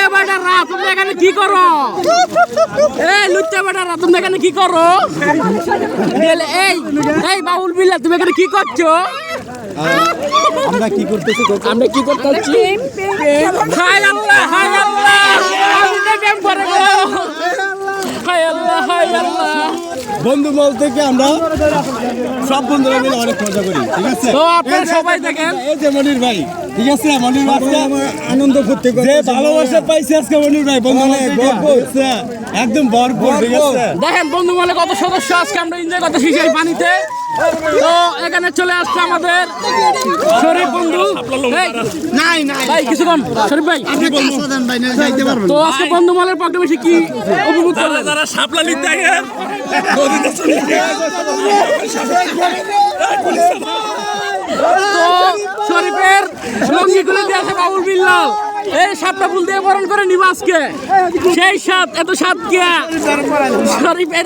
লুচ্চা বেটারা তুমি এখানে কি করো? এই লুচ্চা বেটারা তুমি এখানে কি করো? এই এই বাউল বিল্লাহ তুমি এখানে কি করছো? আমরা কি করতেছি? আমরা কি করতেছি? হায় আল্লাহ হায় আল্লাহ আমি তো প্রেম করে গো। হায় আল্লাহ হায় আল্লাহ। বন্ধু মহল থেকে আমরা সব বন্ধুরা মিলে অনেক মজা করি, ঠিক আছে? তো আপনারা সবাই দেখেন এই যে মনির ভাই, ঠিক আছে? মনির ভাই আনন্দ করতে যে ভালোবাসা পাইছে আজকে মনির ভাই, বন্ধু একদম ভরপুর, ঠিক আছে? দেখেন বন্ধু মহলে কত সদস্য আজকে আমরা এনজয় করতেছি সেই পানিতে। তো এখানে চলে আসছে আমাদের শরীফ বন্ধু। নাই নাই ভাই কিছু কম শরীফ ভাই। তো আজকে বন্ধু মহলের পক্ষে বেশি কি উপভোগ করলেন? যারা শাপলা নিতে আগে তো শরীফের লঙ্গি খুলে দিয়েছে বাবুল বিল্লাল। এই সাতটা ফুল দিয়ে বরণ করে নিব আজকে। সেই সাত এত সাত কে শরীফের